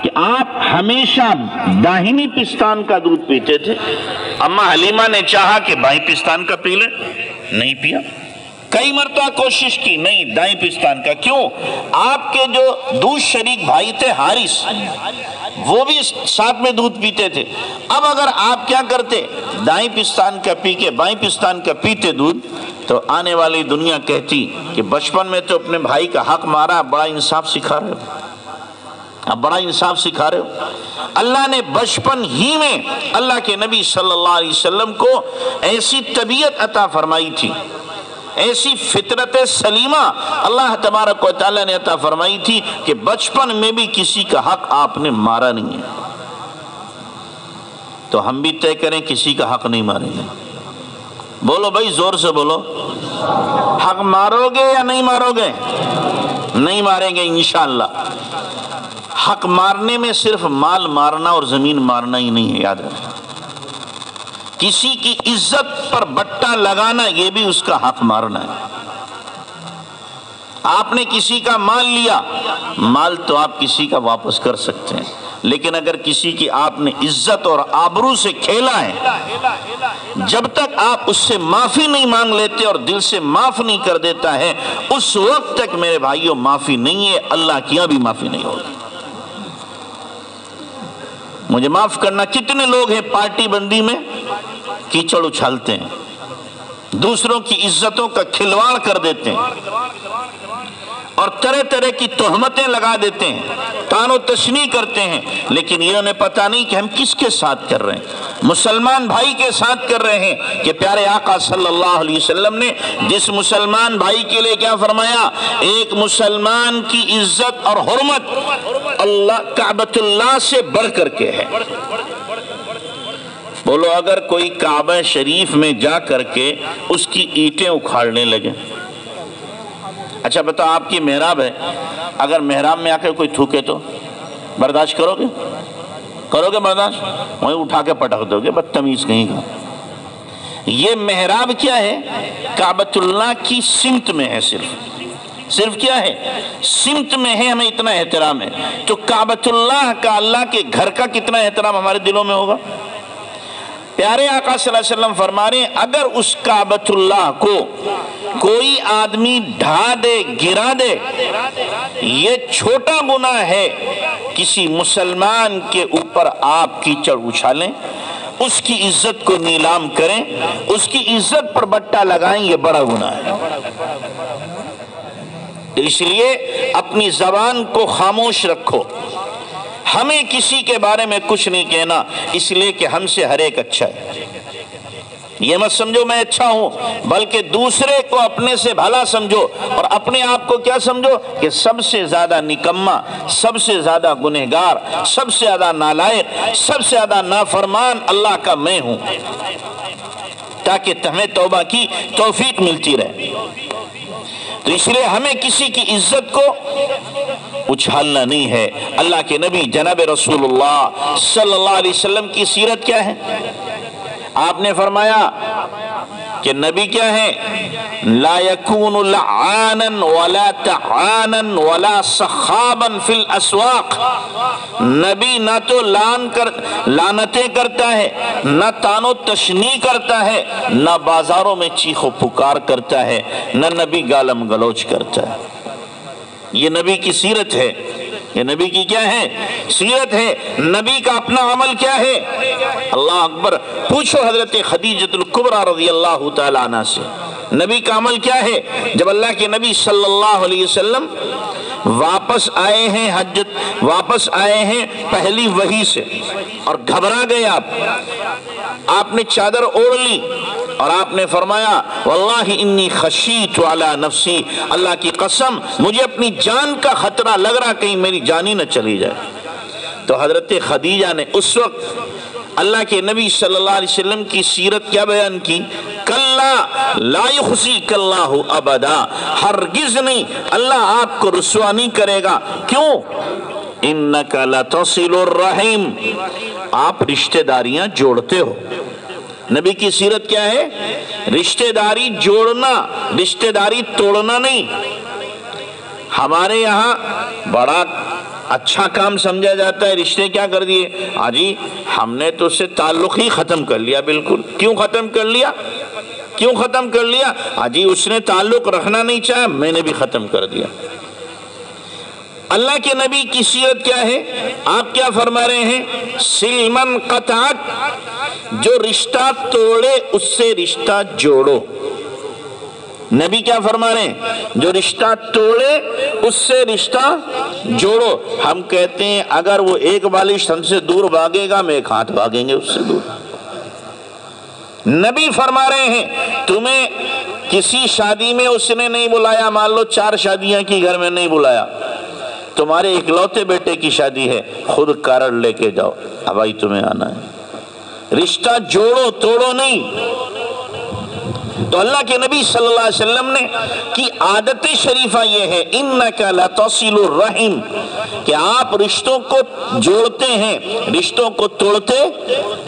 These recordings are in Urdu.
کہ آپ ہمیشہ داہنی پستان کا دودھ پیتے تھے، اما حلیمہ نے چاہا کہ بائیں پستان کا پی لیں، نہیں پیا، کئی مرتبہ کوشش کی، نہیں دائیں پستان کا۔ کیوں؟ آپ کے جو دودھ شریک بھائی تھے حارث، وہ بھی ساتھ میں دودھ پیتے تھے۔ اب اگر آپ کیا کرتے، دائیں پستان کا پی کے بائیں پستان کا پیتے دودھ، تو آنے والی دنیا کہتی کہ بچپن میں تو اپنے بھائی کا حق مارا، بڑا انصاف سکھا رہے ہو، اب بڑا انصاف سکھا رہے ہو۔ اللہ نے بچپن ہی میں اللہ کے نبی صلی اللہ علیہ وسلم کو ایسی طبیعت عطا فرمائی تھی، ایسی فطرت سلیمہ اللہ تبارک و تعالیٰ نے عطا فرمائی تھی کہ بچپن میں بھی کسی کا حق آپ نے مارا نہیں ہے۔ تو ہم بھی طے کریں کسی کا حق نہیں ماریں گے۔ بولو بھائی، زور سے بولو، حق مارو گے یا نہیں مارو گے؟ نہیں ماریں گے انشاءاللہ۔ حق مارنے میں صرف مال مارنا اور زمین مارنا ہی نہیں ہے، یاد رکھیں۔ کسی کی عزت پر بٹا لگانا یہ بھی اس کا حق مارنا ہے۔ آپ نے کسی کا مال لیا، مال تو آپ کسی کا واپس کر سکتے ہیں، لیکن اگر کسی کی آپ نے عزت اور آبرو سے کھیلا ہے، جب تک آپ اس سے معافی نہیں مانگ لیتے اور دل سے معاف نہیں کر دیتا ہے، اس وقت تک میرے بھائیوں معافی نہیں ہے، اللہ کی یہاں بھی معافی نہیں ہوگی۔ مجھے معاف کرنا، کتنے لوگ ہیں پارٹی بندی میں کیچڑ اچھالتے ہیں، دوسروں کی عزتوں کا کھلواڑ کر دیتے ہیں اور طرح طرح کی تہمتیں لگا دیتے ہیں، طعن و تشنیع کرتے ہیں، لیکن یہ انہیں پتہ نہیں کہ ہم کس کے ساتھ کر رہے ہیں۔ مسلمان بھائی کے ساتھ کر رہے ہیں کہ پیارے آقا صلی اللہ علیہ وسلم نے جس مسلمان بھائی کے لیے کیا فرمایا، ایک مسلمان کی عزت اور حرمت اللہ کعبۃ اللہ سے بڑھ کر کے ہے۔ بولو، اگر کوئی کعبہ شریف میں جا کر کے اس کی اینٹیں اکھاڑنے لگے، اچھا بتاؤ، آپ کی محراب ہے، اگر محراب میں آ کے کوئی تھوکے تو برداشت کرو گے؟ کرو گے برداشت؟ وہیں اٹھا کے پٹک دو گے، بدتمیز کہیں کا۔ یہ محراب کیا ہے؟ کعبۃ اللہ کی سمت میں ہے، صرف کیا ہے؟ سمت میں ہے، ہمیں اتنا احترام ہے۔ تو کعبۃ اللہ کا، اللہ کے گھر کا کتنا احترام ہمارے دلوں میں ہوگا؟ پیارے آقا صلی اللہ علیہ وسلم فرما رہے ہیں، اگر اس کعبۃ اللہ کو کوئی آدمی ڈھا دے، گرا دے، یہ چھوٹا گناہ ہے۔ کسی مسلمان کے اوپر آپ کیچڑ اچھالیں، اس کی عزت کو نیلام کریں، اس کی عزت پر بٹا لگائیں، یہ بڑا گناہ ہے۔ اس لیے اپنی زبان کو خاموش رکھو، ہمیں کسی کے بارے میں کچھ نہیں کہنا، اس لیے کہ ہم سے ہر ایک اچھا ہے۔ یہ مت سمجھو میں اچھا ہوں، بلکہ دوسرے کو اپنے سے بھلا سمجھو، اور اپنے آپ کو کیا سمجھو کہ سب سے زیادہ نکما، سب سے زیادہ گنہگار، سب سے زیادہ نالائق، سب سے زیادہ نافرمان اللہ کا میں ہوں، تاکہ تمہیں توبہ کی توفیق ملتی رہے۔ تو اس لیے ہمیں کسی کی عزت کو اچھالنا نہیں ہے۔ اللہ کے نبی جناب رسول اللہ صلی اللہ علیہ وسلم کی سیرت کیا ہے؟ آپ نے فرمایا کہ نبی کیا ہے؟ لا یکون لعانا ولا تعانا ولا سخابا فی الاسواق۔ نبی نہ تو لعنتیں کرتا ہے، نہ طعن و تشنیع کرتا ہے، نہ بازاروں میں چیخ و پکار کرتا ہے، نہ نبی گالم گلوچ کرتا ہے۔ یہ نبی کی سیرت ہے، یہ نبی کی کیا ہے؟ سیرت ہے۔ نبی کا اپنا عمل کیا ہے؟ اللہ اکبر، پوچھو حضرت خدیجہ الکبریٰ رضی اللہ تعالیٰ عنہ سے، نبی کا عمل کیا ہے؟ جب اللہ کے نبی صلی اللہ علیہ وسلم واپس آئے ہیں حجت، واپس آئے ہیں پہلی وحی سے، اور گھبرا گئے آپ نے چادر اوڑھ لی اور آپ نے فرمایا واللہ انی خشیت علی نفسی، اللہ کی قسم مجھے اپنی جان کا خطرہ لگ رہا، کہیں میری جان ہی نہ چلی جائے۔ تو حضرت خدیجہ نے اس وقت اللہ کے نبی صلی اللہ علیہ وسلم کی سیرت کیا بیان کی؟ کلا لا یخزیک اللہ ابدا، ہرگز نہیں، اللہ آپ کو رسوا نہیں کرے گا۔ کیوں؟ انک لتصل الرحم، آپ رشتہ داریاں جوڑتے ہو۔ نبی کی سیرت کیا ہے؟ رشتہ داری جوڑنا، رشتہ داری توڑنا نہیں۔ ہمارے یہاں بڑا اچھا کام سمجھا جاتا ہے، رشتے کیا کر دیے؟ جی ہم نے تو اس سے تعلق ہی ختم کر لیا۔ بالکل، کیوں ختم کر لیا؟ کیوں ختم کر لیا؟ جی اس نے تعلق رکھنا نہیں چاہا، میں نے بھی ختم کر دیا۔ اللہ کے نبی کی سیرت کیا ہے؟ آپ کیا فرما رہے ہیں؟ سلمن قطعت، جو رشتہ توڑے اس سے رشتہ جوڑو۔ نبی کیا فرما رہے ہیں؟ جو رشتہ توڑے اس سے رشتہ جوڑو۔ ہم کہتے ہیں اگر وہ ایک بالش ہم سے دور بھاگے گا، ہم ایک ہاتھ بھاگیں گے اس سے دور۔ نبی فرما رہے ہیں تمہیں کسی شادی میں اس نے نہیں بلایا، مان لو 4 شادیاں کی گھر میں نہیں بلایا، تمہارے اکلوتے بیٹے کی شادی ہے، خود کارڈ لے کے جاؤ، بھائی تمہیں آنا ہے۔ رشتہ جوڑو، توڑو نہیں۔ تو اللہ کے نبی صلی اللہ علیہ وسلم نے کی عادت شریفہ یہ ہے انک لتصل الرحم، کہ آپ رشتوں کو جوڑتے ہیں، رشتوں کو توڑتے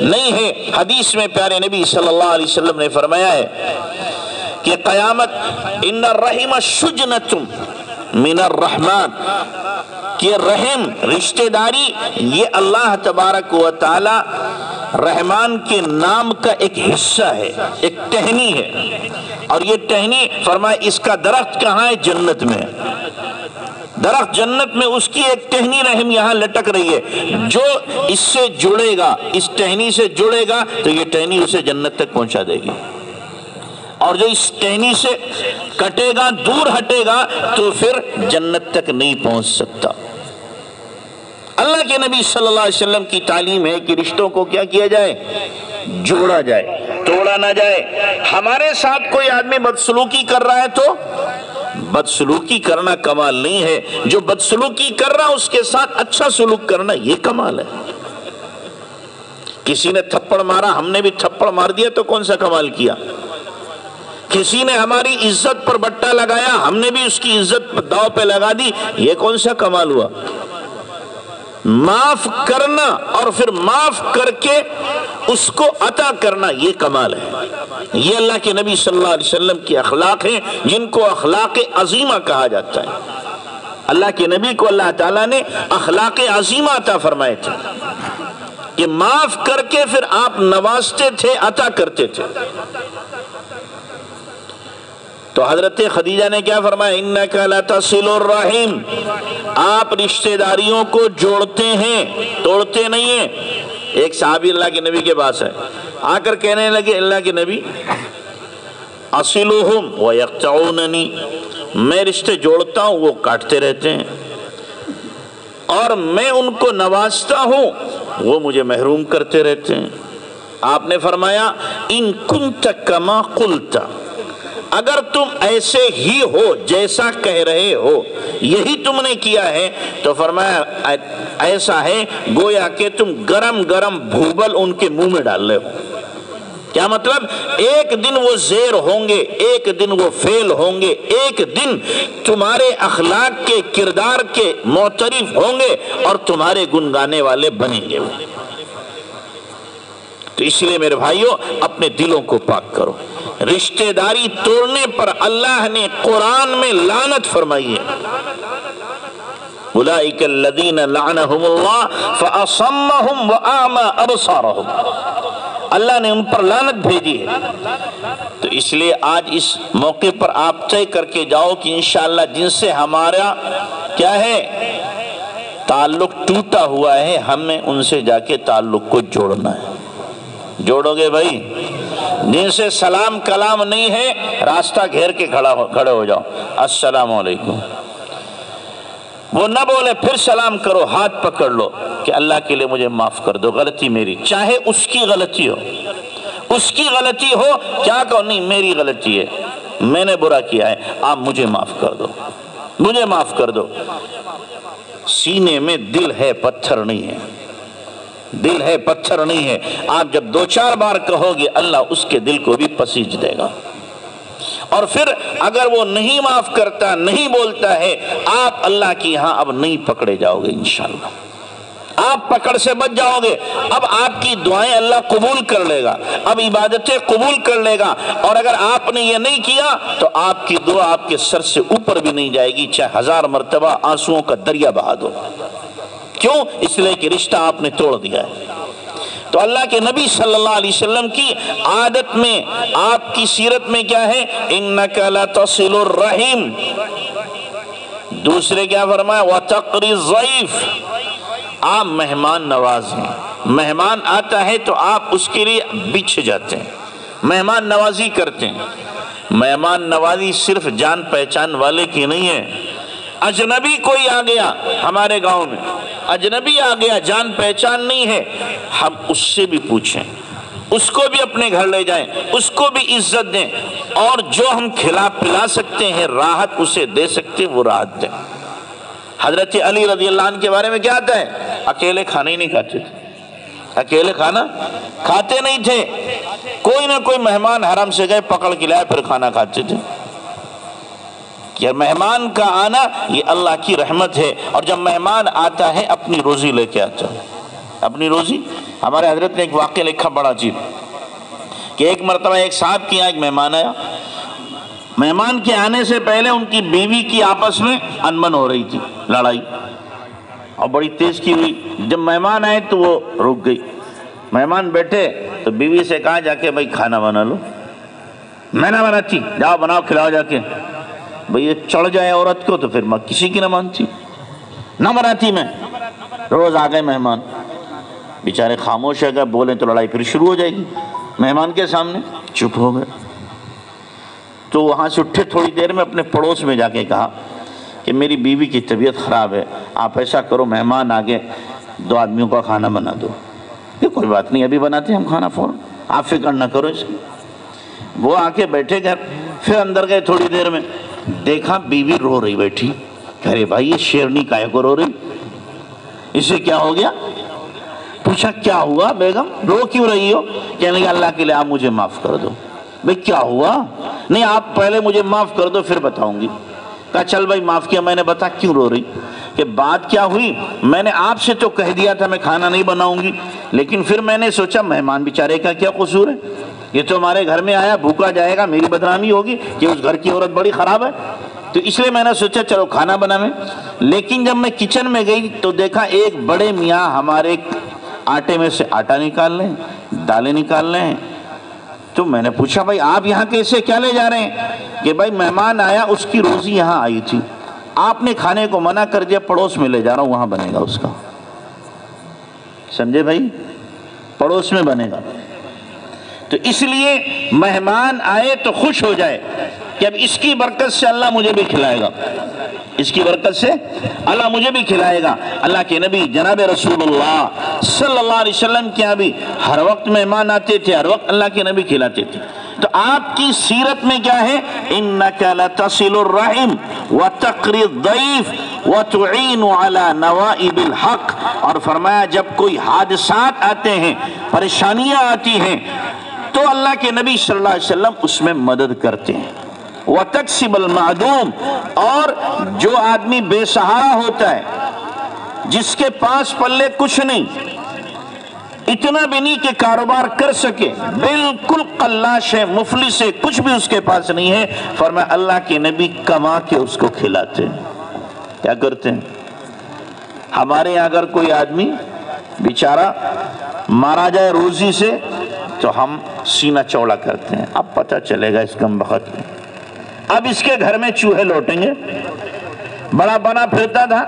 نہیں ہیں۔ حدیث میں پیارے نبی صلی اللہ علیہ وسلم نے فرمایا ہے کہ قیامت ان الرحم شجنۃ من الرحمن، کہ رحم رشتہ داری یہ اللہ تبارک و تعالی رحمان کے نام کا ایک حصہ ہے، ایک ٹہنی ہے، اور یہ ٹہنی فرمائے اس کا درخت کہاں ہے؟ جنت میں۔ درخت جنت میں، اس کی ایک ٹہنی رحم یہاں لٹک رہی ہے، جو اس سے جڑے گا، اس ٹہنی سے جڑے گا تو یہ ٹہنی اسے جنت تک پہنچا دے گی، اور جو اس ٹہنی سے کٹے گا، دور ہٹے گا تو پھر جنت تک نہیں پہنچ سکتا۔ اللہ کے نبی صلی اللہ علیہ وسلم کی تعلیم ہے کہ رشتوں کو کیا کیا جائے؟ جوڑا جائے، توڑا نہ جائے۔ ہمارے ساتھ کوئی آدمی بدسلوکی کر رہا ہے تو بدسلوکی کرنا کمال نہیں ہے، جو بدسلوکی کر رہا اس کے ساتھ اچھا سلوک کرنا یہ کمال ہے۔ کسی نے تھپڑ مارا، ہم نے بھی تھپڑ مار دیا تو کون سا کمال کیا؟ کسی نے ہماری عزت پر بٹا لگایا، ہم نے بھی اس کی عزت داؤ پہ لگا دی، یہ کون سا کمال ہوا؟ معاف کرنا اور پھر معاف کر کے اس کو عطا کرنا یہ کمال ہے۔ یہ اللہ کے نبی صلی اللہ علیہ وسلم کی اخلاق ہیں، جن کو اخلاق عظیمہ کہا جاتا ہے۔ اللہ کے نبی کو اللہ تعالیٰ نے اخلاق عظیمہ عطا فرمائے تھے کہ معاف کر کے پھر آپ نوازتے تھے، عطا کرتے تھے۔ تو حضرت خدیجہ نے کیا فرمایا؟ انک لتصل الرحم، آپ رشتہ داریوں کو جوڑتے ہیں، توڑتے نہیں ہیں۔ ایک صحابی اللہ کے نبی کے پاس ہے، آ کر کہنے لگے اللہ کے نبی اصلهم ويقطعونني، میں رشتے جوڑتا ہوں وہ کاٹتے رہتے ہیں، اور میں ان کو نوازتا ہوں وہ مجھے محروم کرتے رہتے ہیں۔ آپ نے فرمایا ان کنت کما قلت، اگر تم ایسے ہی ہو جیسا کہہ رہے ہو، یہی تم نے کیا ہے، تو فرمایا ایسا ہے گویا کہ تم گرم گرم بھوبل ان کے منہ میں ڈال رہے ہو۔ کیا مطلب؟ ایک دن وہ زیر ہوں گے، ایک دن وہ فیل ہوں گے، ایک دن تمہارے اخلاق کے، کردار کے معترف ہوں گے اور تمہارے گنگانے والے بنیں گے وہ۔ تو اس لیے میرے بھائیوں اپنے دلوں کو پاک کرو۔ رشتہ داری توڑنے پر اللہ نے قرآن میں لعنت فرمائی ہے، اولئک الذین لعنہم اللہ فاصمہم واعمی ابصارہم، اللہ نے ان پر لعنت بھیجی ہے۔ تو اس لیے آج اس موقع پر آپ طے کر کے جاؤ کہ انشاءاللہ جن سے ہمارا کیا ہے تعلق ٹوٹا ہوا ہے، ہمیں ان سے جا کے تعلق کو جوڑنا ہے۔ جوڑو گے بھائی؟ جن سے سلام کلام نہیں ہے راستہ گھیر کے کھڑے ہو جاؤ، السلام علیکم، وہ نہ بولے پھر سلام کرو، ہاتھ پکڑ لو کہ اللہ کے لیے مجھے معاف کر دو، غلطی میری، چاہے اس کی غلطی ہو، اس کی غلطی ہو، کیا کہو نہیں میری غلطی ہے، میں نے برا کیا ہے، آپ مجھے معاف کر دو، مجھے معاف کر دو۔ سینے میں دل ہے پتھر نہیں ہے، دل ہے پتھر نہیں ہے، آپ جب 2-4 بار کہو گے اللہ اس کے دل کو بھی پسیج دے گا، اور پھر اگر وہ نہیں معاف کرتا، نہیں بولتا ہے، آپ اللہ کی یہاں اب نہیں پکڑے جاؤ گے انشاءاللہ، آپ پکڑ سے بچ جاؤ گے۔ اب آپ کی دعائیں اللہ قبول کر لے گا، اب عبادتیں قبول کر لے گا، اور اگر آپ نے یہ نہیں کیا تو آپ کی دعا آپ کے سر سے اوپر بھی نہیں جائے گی، چاہے 1000 مرتبہ آنسوؤں کا دریا بہا دو۔ کیوں؟ اس لیے کہ رشتہ آپ نے توڑ دیا ہے۔ تو اللہ کے نبی صلی اللہ علیہ وسلم کی عادت میں، آپ کی سیرت میں کیا ہے؟ انک لتصل الرحم۔ دوسرے کیا فرمایا؟ وتقری الضیف، آپ مہمان نواز ہیں، مہمان آتا ہے تو آپ اس کے لیے بچھ جاتے ہیں، مہمان نوازی کرتے ہیں۔ مہمان نوازی صرف جان پہچان والے کی نہیں ہے، اجنبی کوئی آ گیا ہمارے گاؤں میں، اجنبی آ گیا، جان پہچان نہیں ہے، ہم اس سے بھی پوچھیں، اس کو بھی اپنے گھر لے جائیں، اس کو بھی عزت دیں، اور جو ہم کھلا پلا سکتے ہیں، راحت اسے دے سکتے ہیں، وہ راحت دیں۔ حضرت علی رضی اللہ عنہ کے بارے میں کیا آتا ہے؟ اکیلے کھانا ہی نہیں کھاتے تھے، اکیلے کھانا کھاتے نہیں تھے، کوئی نہ کوئی مہمان حرم سے گئے پکڑ کے لائے پھر کھانا کھاتے تھے۔ کہ مہمان کا آنا یہ اللہ کی رحمت ہے، اور جب مہمان آتا ہے اپنی روزی لے کے آتا ہے، اپنی روزی۔ ہمارے حضرت نے ایک واقعہ لکھا بڑا عجیب، کہ ایک مرتبہ ایک صاحب کے یہاں ایک مہمان آیا، مہمان کے آنے سے پہلے ان کی بیوی کی آپس میں انبن ہو رہی تھی، لڑائی، اور بڑی تیز کی ہوئی۔ جب مہمان آئے تو وہ رک گئی، مہمان بیٹھے تو بیوی سے کہا جا کے بھائی کھانا بنا لو۔ میں نہ بناتی، جاؤ بناؤ کھلاؤ جا کے۔ بھئی یہ چڑھ جائے عورت کو تو پھر میں کسی کی نہ مانتی، نہ بناتی میں۔ روز آ گئے مہمان، بیچارے خاموش ہے، بولیں تو لڑائی پھر شروع ہو جائے گی، مہمان کے سامنے چپ ہو گئے۔ تو وہاں سے اٹھے، تھوڑی دیر میں اپنے پڑوس میں جا کے کہا کہ میری بیوی کی طبیعت خراب ہے، آپ ایسا کرو مہمان آگے 2 آدمیوں کا کھانا بنا دو۔ کہ کوئی بات نہیں، ابھی بناتے ہیں ہم کھانا فوراً، آپ فکر نہ کرو اس کی۔ وہ آ کے بیٹھے گھر، پھر اندر گئے، تھوڑی دیر میں دیکھا بیوی رو رہی بیٹھی۔ ارے بھائی یہ شیرنی کاہے کو رو رہی، اسے کیا ہو گیا؟ پوچھا کیا ہوا بیگم، رو کیوں رہی ہو؟ کہنے لگا اللہ کے لیے آپ مجھے معاف کر دو۔ بھئی کیا ہوا؟ نہیں آپ پہلے مجھے معاف کر دو پھر بتاؤں گی۔ کہا چل بھائی معاف کیا، میں نے بتا کیوں رو رہی؟ کہ بات کیا ہوئی، میں نے آپ سے تو کہہ دیا تھا میں کھانا نہیں بناؤں گی، لیکن پھر میں نے سوچا مہمان بیچارے کا کیا قصور ہے، یہ تو ہمارے گھر میں آیا بھوکا جائے گا، میری بدنامی ہوگی کہ اس گھر کی عورت بڑی خراب ہے، تو اس لیے میں نے سوچا چلو کھانا بناویں۔ لیکن جب میں کچن میں گئی تو دیکھا ایک بڑے میاں ہمارے آٹے میں سے آٹا نکال لیں، دالیں نکال لیں۔ تو میں نے پوچھا بھائی آپ یہاں کیسے، کیا لے جا رہے ہیں؟ کہ بھائی مہمان آیا، اس کی روزی یہاں آئی تھی، آپ نے کھانے کو منع کر دیا، پڑوس میں لے جا رہا ہوں، وہاں بنے گا اس کا۔ سمجھے بھائی، پڑوس میں بنے گا۔ تو اس لیے مہمان آئے تو خوش ہو جائے کہ اب اس کی برکت سے اللہ مجھے بھی کھلائے گا، اس کی برکت سے اللہ مجھے بھی کھلائے گا۔ اللہ کے نبی جناب رسول اللہ صلی اللہ علیہ وسلم کے یہاں بھی ہر وقت مہمان آتے تھے، ہر وقت اللہ کے نبی کھلاتے تھے۔ تو آپ کی سیرت میں کیا ہے؟ انک لتصل الرحم وتقری الضیف وتعین علی نوائب الحق۔ اور فرمایا جب کوئی حادثات آتے ہیں، پریشانیاں آتی ہیں، تو اللہ کے نبی صلی اللہ علیہ وسلم اس میں مدد کرتے ہیں۔ وَتَكْسِبَ الْمَعْدُومِ، اور جو آدمی بے سہارا ہوتا ہے، جس کے پاس پلے کچھ نہیں، اتنا بھی نہیں کہ کاروبار کر سکے، بالکل قلاش ہے، مفلس ہے، کچھ بھی اس کے پاس نہیں ہے، فرمایا اللہ کے نبی کما کے اس کو کھلاتے ہیں۔ کیا کرتے ہیں؟ ہمارے یہاں اگر کوئی آدمی بیچارہ مارا جائے روزی سے تو ہم سینہ چوڑا کرتے ہیں، اب پتہ چلے گا اس کم بخت میں، اب اس کے گھر میں چوہے لوٹیں گے، بڑا بنا پھرتا تھا،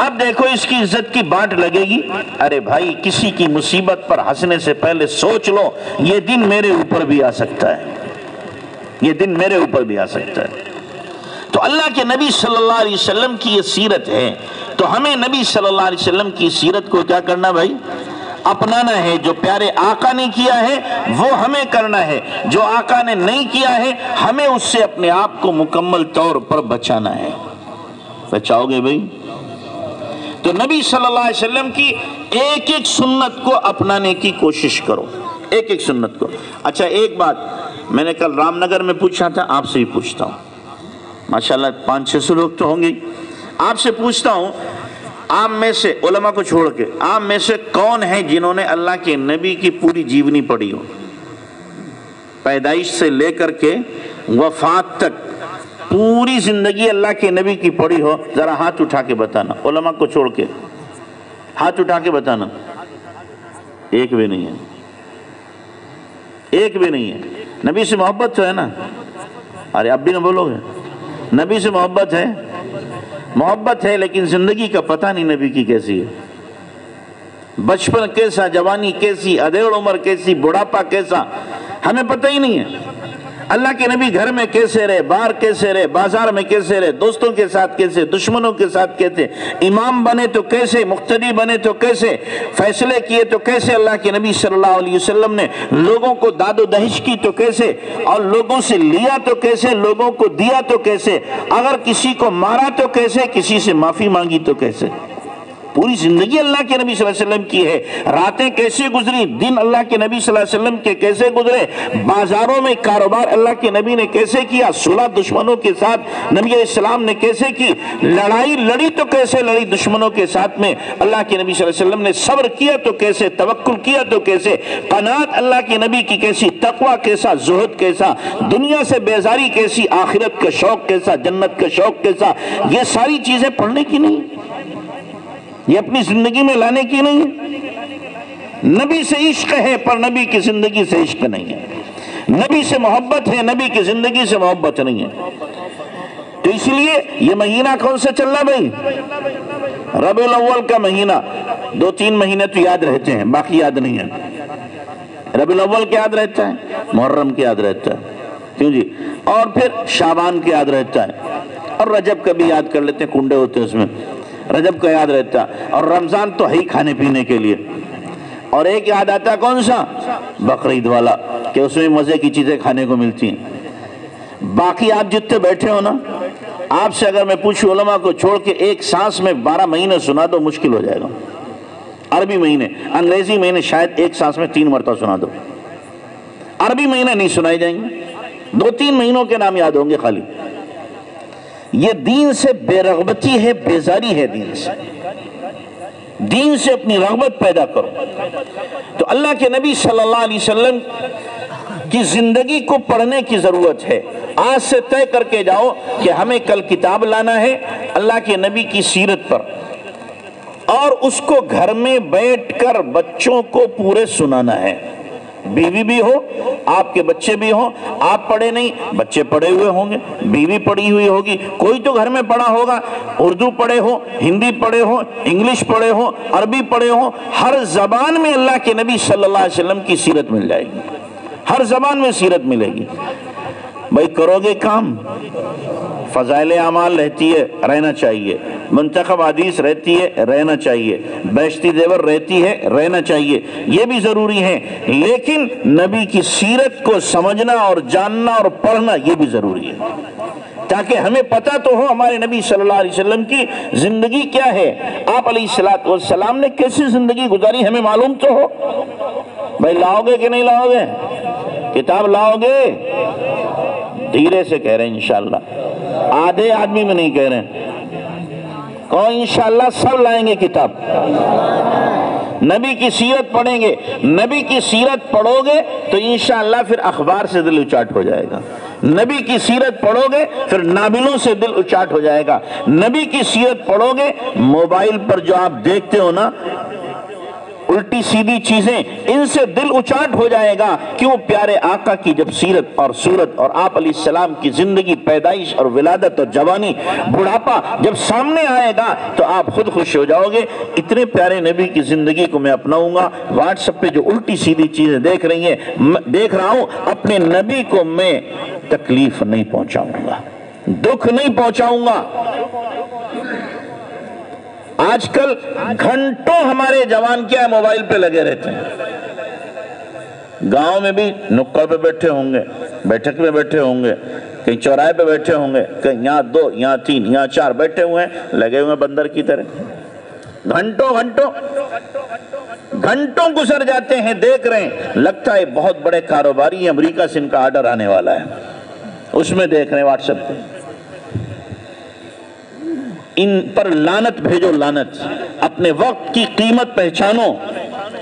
اب دیکھو اس کی عزت کی بانٹ لگے گی۔ ارے بھائی کسی کی مصیبت پر ہنسنے سے پہلے سوچ لو یہ دن میرے اوپر بھی آ سکتا ہے، یہ دن میرے اوپر بھی آ سکتا ہے۔ تو اللہ کے نبی صلی اللہ علیہ وسلم کی یہ سیرت ہے، تو ہمیں نبی صلی اللہ علیہ وسلم کی سیرت کو کیا کرنا بھائی؟ اپنانا ہے۔ جو پیارے آقا نے کیا ہے وہ ہمیں کرنا ہے، جو آقا نے نہیں کیا ہے ہمیں اس سے اپنے آپ کو مکمل طور پر بچانا ہے۔ بچاؤ گے بھائی؟ تو نبی صلی اللہ علیہ وسلم کی ایک ایک سنت کو اپنانے کی کوشش کرو، ایک ایک سنت کو۔ اچھا ایک بات میں نے کل رام نگر میں پوچھا تھا، آپ سے ہی پوچھتا ہوں، ماشاءاللہ 500-600 لوگ تو ہوں گے، آپ سے پوچھتا ہوں، عام میں سے علماء کو چھوڑ کے عام میں سے کون ہیں جنہوں نے اللہ کے نبی کی پوری جیونی پڑھی ہو، پیدائش سے لے کر کے وفات تک پوری زندگی اللہ کے نبی کی پڑھی ہو؟ ذرا ہاتھ اٹھا کے بتانا، علماء کو چھوڑ کے۔ ہاتھ اٹھا کے بتانا، ایک بھی نہیں ہے، ایک بھی نہیں ہے۔ نبی سے محبت تو ہے نا؟ ارے اب بھی نہ بولو گے؟ نبی سے محبت ہے، محبت ہے، لیکن زندگی کا پتہ نہیں نبی کی کیسی ہے، بچپن کیسا، جوانی کیسی، ادھیڑ عمر کیسی، بڑھاپا کیسا، ہمیں پتہ ہی نہیں ہے۔ اللہ کے نبی گھر میں کیسے رہے، باہر کیسے رہے، بازار میں کیسے رہے، دوستوں کے ساتھ کیسے، دشمنوں کے ساتھ کیسے، امام بنے تو کیسے، مقتدی بنے تو کیسے، فیصلے کیے تو کیسے، اللہ کے نبی صلی اللہ علیہ وسلم نے لوگوں کو داد و دہش کی تو کیسے، اور لوگوں سے لیا تو کیسے، لوگوں کو دیا تو کیسے، اگر کسی کو مارا تو کیسے، کسی سے معافی مانگی تو کیسے۔ پوری زندگی اللہ کے نبی صلی اللہ علیہ وسلم کی ہے۔ راتیں کیسے گزری، دن اللہ کے نبی صلی اللہ علیہ وسلم کے کیسے گزرے، بازاروں میں کاروبار اللہ کے نبی نے کیسے کیا، صلح دشمنوں کے ساتھ نبی علیہ السلام نے کیسے کی، لڑائی لڑی تو کیسے لڑی دشمنوں کے ساتھ میں، اللہ کے نبی صلی اللہ علیہ وسلم نے صبر کیا تو کیسے، توکل کیا تو کیسے، قناعت اللہ کے نبی کی کیسی، تقوی کیسا، زہد کیسا، دنیا سے بیزاری کیسی، آخرت کا شوق کیسا، جنت کا شوق کیسا، یہ ساری چیزیں پڑھنے کی نہیں، یہ اپنی زندگی میں لانے کی نہیں ہے۔ نبی سے عشق ہے پر نبی کی زندگی سے عشق نہیں ہے، نبی سے محبت ہے، نبی کی زندگی سے محبت نہیں ہے۔ تو اس لیے یہ مہینہ کون سا چل رہا بھائی؟ ربیع الاول کا مہینہ، 2-3 مہینے تو یاد رہتے ہیں، باقی یاد نہیں ہے۔ ربیع الاول کے یاد رہتا ہے، محرم کے یاد رہتا ہے، کیوں جی، اور پھر شعبان کے یاد رہتا ہے، اور رجب کا بھی یاد کر لیتے ہیں، کنڈے ہوتے ہیں اس میں، رجب کا یاد رہتا ہے، اور رمضان تو ہے ہی کھانے پینے کے لیے، اور ایک یاد آتا ہے کون سا؟ بقرعید والا، کہ اس میں مزے کی چیزیں کھانے کو ملتی ہیں۔ باقی آپ جتنے بیٹھے ہو نا، آپ سے اگر میں پوچھوں علماء کو چھوڑ کے ایک سانس میں 12 مہینے سنا دو، مشکل ہو جائے گا۔ عربی مہینے، انگریزی مہینے شاید ایک سانس میں 3 مرتبہ سنا دو، عربی مہینے نہیں سنائے جائیں گے، 2-3 مہینوں کے نام یاد ہوں گے خالی۔ یہ دین سے بے رغبتی ہے، بیزاری ہے، دین سے اپنی رغبت پیدا کرو۔ تو اللہ کے نبی صلی اللہ علیہ وسلم کی زندگی کو پڑھنے کی ضرورت ہے۔ آج سے طے کر کے جاؤ کہ ہمیں کل کتاب لانا ہے اللہ کے نبی کی سیرت پر، اور اس کو گھر میں بیٹھ کر بچوں کو پورے سنانا ہے۔ بیوی بھی ہو، آپ کے بچے بھی ہوں، آپ پڑھے نہیں، بچے پڑھے ہوئے ہوں گے، بیوی پڑھی ہوئی ہوگی، کوئی تو گھر میں پڑھا ہوگا، اردو پڑھے ہو، ہندی پڑھے ہو، انگلش پڑھے ہو، عربی پڑھے ہو، ہر زبان میں اللہ کے نبی صلی اللہ علیہ وسلم کی سیرت مل جائے گی، ہر زبان میں سیرت ملے گی۔ بھائی کرو گے کام، فضائل اعمال رہتی ہے، رہنا چاہیے، منتخب حدیث رہتی ہے، رہنا چاہیے، بیشتی زیور رہتی ہے، رہنا چاہیے، یہ بھی ضروری ہے، لیکن نبی کی سیرت کو سمجھنا اور جاننا اور پڑھنا یہ بھی ضروری ہے، تاکہ ہمیں پتہ تو ہو ہمارے نبی صلی اللہ علیہ وسلم کی زندگی کیا ہے، آپ علیہ السلام نے کیسی زندگی گزاری ہمیں معلوم تو ہو۔ بھائی لاؤ گے کہ نہیں لاؤ گے؟ کتاب لاؤ گے؟ دھیرے سے کہہ رہے ہیں انشاءاللہ، آدھے آدمی میں نہیں کہہ رہے ہیں، کہو انشاءاللہ سب لائیں گے کتاب، نبی کی سیرت پڑھیں گے۔ نبی کی سیرت پڑھو گے تو انشاءاللہ پھر اخبار سے دل اچاٹ ہو جائے گا، نبی کی سیرت پڑھو گے پھر نابلوں سے دل اچاٹ ہو جائے گا، نبی کی سیرت پڑھو گے، موبائل پر جو آپ دیکھتے ہو نا الٹی سیدھی چیزیں، ان سے دل اچاٹ ہو جائے گا۔ کیوں؟ پیارے آقا کی جب سیرت اور صورت اور آپ علیہ السلام کی زندگی، پیدائش اور ولادت اور جوانی، بڑھاپا جب سامنے آئے گا تو آپ خود خوش ہو جاؤ گے، اتنے پیارے نبی کی زندگی کو میں اپناؤں گا۔ واٹس ایپ پہ جو الٹی سیدھی چیزیں دیکھ رہا ہوں، اپنے نبی کو میں تکلیف نہیں پہنچاؤں گا، دکھ نہیں پہنچاؤں گا۔ آج کل گھنٹوں ہمارے جوان کیا موبائل پہ لگے رہتے ہیں، گاؤں میں بھی نکڑ پہ بیٹھے ہوں گے، بیٹھک میں بیٹھے ہوں گے، کہیں چوراہے پہ بیٹھے ہوں گے، کہیں یہاں 2 یہاں 3 یہاں 4 بیٹھے ہوئے ہیں، لگے ہوئے بندر کی طرح، گھنٹوں گزر جاتے ہیں، دیکھ رہے ہیں، لگتا ہے بہت بڑے کاروباری ہیں، امریکہ سے ان کا آرڈر آنے والا ہے، اس میں دیکھ رہے ہیں واٹس ایپ پہ۔ ان پر لعنت بھیجو، لعنت۔ اپنے وقت کی قیمت پہچانو،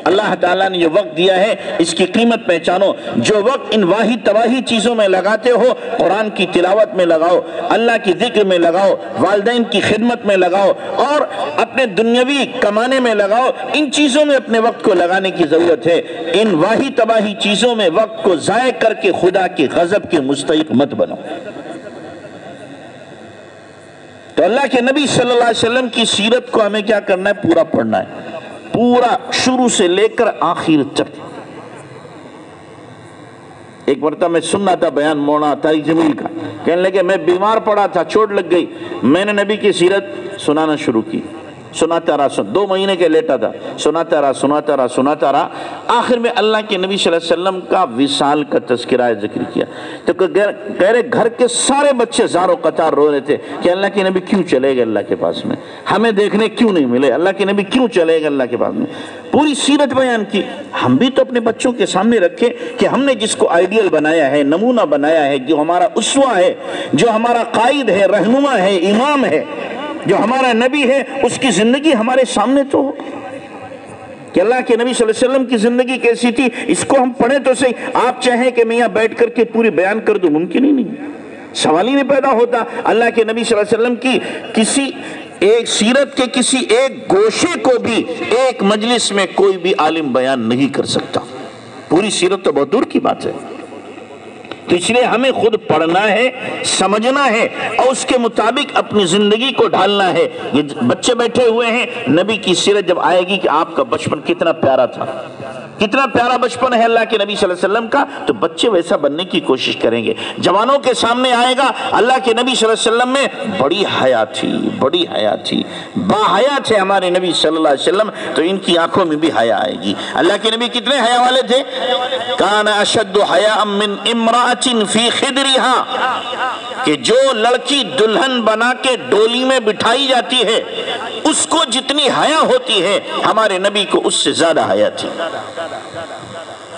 اللہ تعالیٰ نے جو وقت دیا ہے اس کی قیمت پہچانو. جو وقت ان واہی تباہی چیزوں میں لگاتے ہو، قرآن کی تلاوت میں لگاؤ، اللہ کی ذکر میں لگاؤ، والدین کی خدمت میں لگاؤ اور اپنے دنیاوی کمانے میں لگاؤ. ان چیزوں میں اپنے وقت کو لگانے کی ضرورت ہے. ان واہی تباہی چیزوں میں وقت کو ضائع کر کے خدا کے غضب کے مستحق مت بنو. تو اللہ کے نبی صلی اللہ علیہ وسلم کی سیرت کو ہمیں کیا کرنا ہے؟ پورا پڑھنا ہے، پورا شروع سے لے کر آخر تک. ایک مرتبہ میں سننا تھا بیان مولانا طارق جمیل کا، کہنے لگے میں بیمار پڑا تھا، چوٹ لگ گئی، میں نے نبی کی سیرت سنانا شروع کی. سناتا رہا، 2 مہینے کے لیٹا تھا، سناتا رہا. آخر میں اللہ کے نبی صلی اللہ علیہ وسلم کا وصال کا تذکرہ ذکر کیا تو کہہ رہے گھر کے سارے بچے زار و قطار رو رہے تھے کہ اللہ کے نبی کیوں چلے گئے اللہ کے پاس میں، ہمیں دیکھنے کیوں نہیں ملے، اللہ کے نبی کیوں چلے گئے اللہ کے پاس میں. پوری سیرت بیان کی. ہم بھی تو اپنے بچوں کے سامنے رکھیں کہ ہم نے جس کو آئیڈیل بنایا ہے، نمونہ بنایا ہے، جو ہمارا اسوہ ہے، جو ہمارا قائد ہے، رہنما ہے، امام ہے، جو ہمارا نبی ہے، اس کی زندگی ہمارے سامنے تو ہو کہ اللہ کے نبی صلی اللہ علیہ وسلم کی زندگی کیسی تھی. اس کو ہم پڑھیں تو صحیح. آپ چاہیں کہ میں یہاں بیٹھ کر کے پوری بیان کر دوں، ممکن ہی نہیں، سوال ہی نہیں پیدا ہوتا. اللہ کے نبی صلی اللہ علیہ وسلم کی کسی ایک سیرت کے کسی ایک گوشے کو بھی ایک مجلس میں کوئی بھی عالم بیان نہیں کر سکتا. پوری سیرت تو بہت دور کی بات ہے. تو اس لیے ہمیں خود پڑھنا ہے، سمجھنا ہے اور اس کے مطابق اپنی زندگی کو ڈھالنا ہے. یہ بچے بیٹھے ہوئے ہیں، نبی کی سیرت جب آئے گی کہ آپ کا بچپن کتنا پیارا تھا، کتنا پیارا بچپن ہے اللہ کے نبی صلی اللہ علیہ وسلم کا، تو بچے ویسا بننے کی کوشش کریں گے. جوانوں کے سامنے آئے گا اللہ کے نبی صلی اللہ علیہ وسلم میں بڑی حیا تھی، بڑی حیا تھی، با حیا تھے ہمارے نبی صلی اللہ علیہ وسلم، تو ان کی آنکھوں میں بھی حیا آئے گی. اللہ کے نبی کتنے حیا والے تھے؟ کان اشد حیاء من امرأۃ فی خدرها، کہ جو لڑکی دلہن بنا کے ڈولی میں بٹھائی جاتی ہے اس کو جتنی حیا ہوتی ہے ہمارے نبی کو اس سے زیادہ حیا تھی.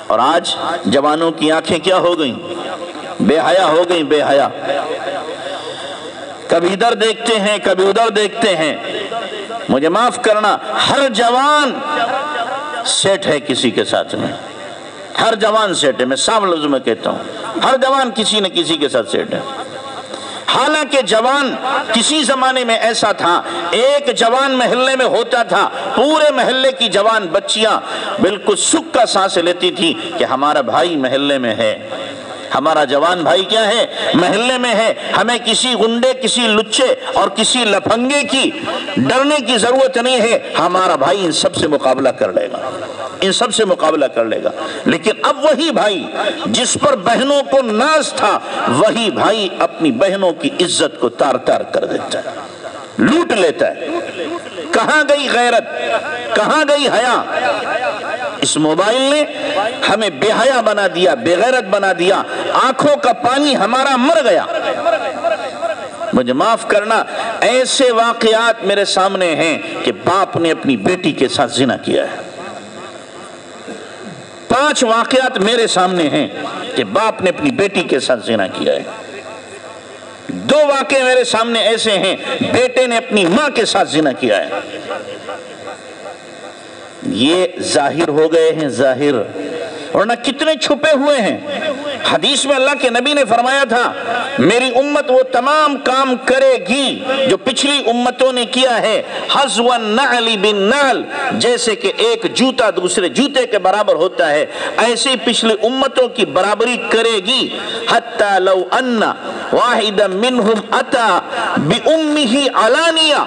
اور آج جوانوں کی آنکھیں کیا ہو گئیں؟ بے حیا ہو گئیں، بے حیا. کبھی ادھر دیکھتے ہیں، کبھی ادھر دیکھتے ہیں. مجھے معاف کرنا، ہر جوان سیٹ ہے کسی کے ساتھ میں، ہر جوان سیٹ ہے. میں صاف لفظ میں کہتا ہوں، ہر جوان کسی نہ کسی کے ساتھ سیٹ ہے. حالانکہ جوان کسی زمانے میں ایسا تھا، ایک جوان محلے میں ہوتا تھا، پورے محلے کی جوان بچیاں بالکل سکھ کا سانس لیتی تھی کہ ہمارا بھائی محلے میں ہے، ہمارا جوان بھائی کیا ہے؟ محلے میں ہے. ہمیں کسی گنڈے، کسی لچے اور کسی لفنگے کی ڈرنے کی ضرورت نہیں ہے، ہمارا بھائی ان سب سے مقابلہ کر لے گا، ان سب سے مقابلہ کر لے گا. لیکن اب وہی بھائی جس پر بہنوں کو ناز تھا، وہی بھائی اپنی بہنوں کی عزت کو تار تار کر دیتا ہے، لوٹ لیتا ہے. کہاں گئی غیرت؟ کہاں گئی حیا؟ اس موبائل نے ہمیں بے حیا بنا دیا، بے غیرت بنا دیا. آنکھوں کا پانی ہمارا مر گیا. مجھے معاف کرنا، ایسے واقعات میرے سامنے ہیں کہ باپ نے اپنی بیٹی کے ساتھ زنا کیا ہے. 5 واقعات میرے سامنے ہیں کہ باپ نے اپنی بیٹی کے ساتھ زنا کیا ہے. 2 واقعے میرے سامنے ایسے ہیں، بیٹے نے اپنی ماں کے ساتھ زنا کیا ہے. یہ ظاہر ہو گئے ہیں، ظاہر، ورنہ کتنے چھپے ہوئے ہیں. حدیث میں اللہ کے نبی نے فرمایا تھا میری امت وہ تمام کام کرے گی جو پچھلی امتوں نے کیا ہے، حذو النعل بالنعل، جیسے کہ ایک جوتا دوسرے جوتے کے برابر ہوتا ہے، ایسے پچھلی امتوں کی برابری کرے گی. حتی لو ان واحدا منہم اتا بامہ علانیہ،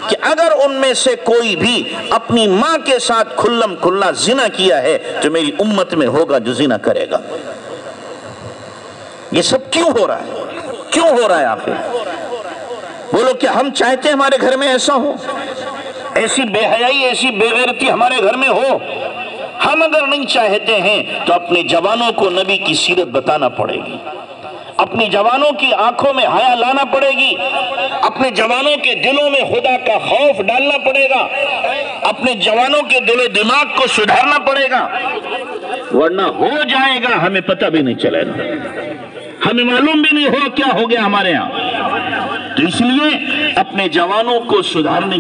کہ اگر ان میں سے کوئی بھی اپنی ماں کے ساتھ کھلم کھلا زنا کیا ہے تو میری امت میں ہوگا جو زنا کرے گا. یہ سب کیوں ہو رہا ہے؟ کیوں ہو رہا ہے آخر؟ بولو کہ ہم چاہتے ہیں ہمارے گھر میں ایسا ہو، ایسی بے حیائی، ایسی بے غیرتی ہمارے گھر میں ہو؟ ہم اگر نہیں چاہتے ہیں تو اپنے جوانوں کو نبی کی سیرت بتانا پڑے گی، اپنی جوانوں کی آنکھوں میں حیا لانا پڑے گی، اپنے جوانوں کے دلوں میں خدا کا خوف ڈالنا پڑے گا، اپنے جوانوں کے دل و دماغ کو سدھارنا پڑے گا، ورنہ ہو جائے گا ہمیں پتہ بھی نہیں چلے گا، ہمیں معلوم بھی نہیں ہو کیا ہو گیا ہمارے ہاں. تو اس لیے اپنے جوانوں کو سدھارنے